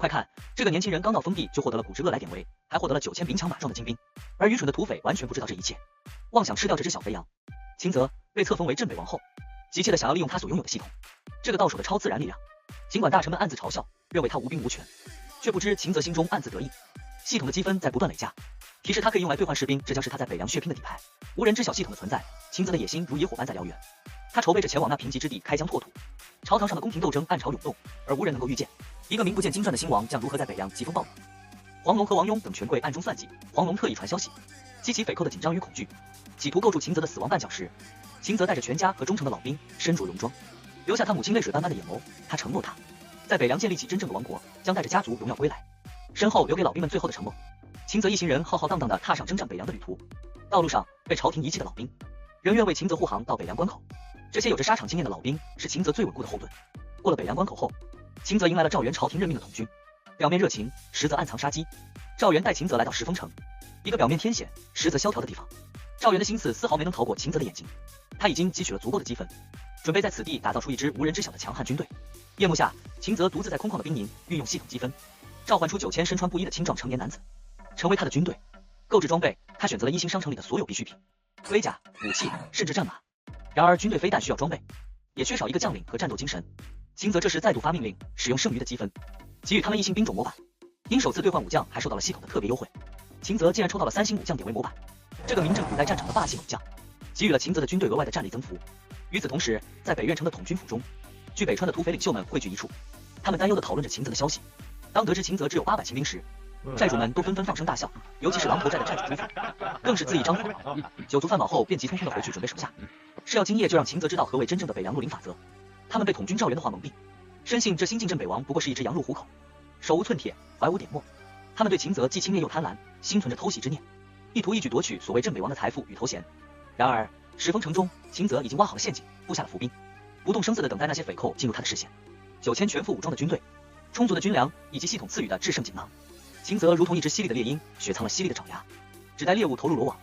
快看，这个年轻人刚到封地就获得了古之恶来典韦，还获得了9000兵强马壮的精兵，而愚蠢的土匪完全不知道这一切，妄想吃掉这只小肥羊。秦泽被册封为镇北王后，急切的想要利用他所拥有的系统，这个到手的超自然力量。尽管大臣们暗自嘲笑，认为他无兵无权，却不知秦泽心中暗自得意。系统的积分在不断累加，提示他可以用来兑换士兵，这将是他在北凉血拼的底牌。无人知晓系统的存在，秦泽的野心如野火般在燎原。他筹备着前往那贫瘠之地开疆拓土，朝堂上的宫廷斗争暗潮涌动，而无人能够预见一个名不见经传的新王将如何在北凉疾风暴雨。黄龙和王雍等权贵暗中算计，黄龙特意传消息，激起匪寇的紧张与恐惧，企图构筑秦泽的死亡绊脚石。秦泽带着全家和忠诚的老兵，身着戎装，留下他母亲泪水斑斑的眼眸。他承诺他在北凉建立起真正的王国，将带着家族荣耀归来。身后留给老兵们最后的承诺。秦泽一行人浩浩荡荡地踏上征战北凉的旅途，道路上被朝廷遗弃的老兵，仍愿为秦泽护航到北凉关口。这些有着沙场经验的老兵是秦泽最稳固的后盾。过了北凉关口后，秦泽迎来了赵元朝廷任命的统军，表面热情，实则暗藏杀机。赵元带秦泽来到石峰城，一个表面天险，实则萧条的地方。赵元的心思丝毫没能逃过秦泽的眼睛，他已经汲取了足够的积分，准备在此地打造出一支无人知晓的强悍军队。夜幕下，秦泽独自在空旷的兵营运用系统积分，召唤出9000身穿布衣的青壮成年男子，成为他的军队。购置装备，他选择了一星商城里的所有必需品，盔甲、武器，甚至战马。然而军队非但需要装备，也缺少一个将领和战斗精神。秦泽这时再度发命令，使用剩余的积分，给予他们1星兵种模板。因首次兑换武将还受到了系统的特别优惠，秦泽竟然抽到了3星武将典韦模板，这个名震古代战场的霸气猛将，给予了秦泽的军队额外的战力增幅。与此同时，在北苑城的统军府中，据北川的土匪领袖们汇聚一处，他们担忧地讨论着秦泽的消息。当得知秦泽只有800骑兵时，寨主们都纷纷放声大笑，尤其是狼头寨的寨主朱府，更是恣意张口。酒足饭饱后，便急匆匆地回去准备手下，是要今夜就让秦泽知道何为真正的北凉绿林法则。他们被统军赵元的话蒙蔽，深信这新晋镇北王不过是一只羊入虎口，手无寸铁，怀无点墨。他们对秦泽既轻蔑又贪婪，心存着偷袭之念，意图一举夺取所谓镇北王的财富与头衔。然而石峰城中，秦泽已经挖好了陷阱，布下了伏兵，不动声色地等待那些匪寇进入他的视线。9000全副武装的军队，充足的军粮以及系统赐予的制胜锦囊，秦泽如同一只犀利的猎鹰，雪藏了犀利的爪牙，只待猎物投入罗网。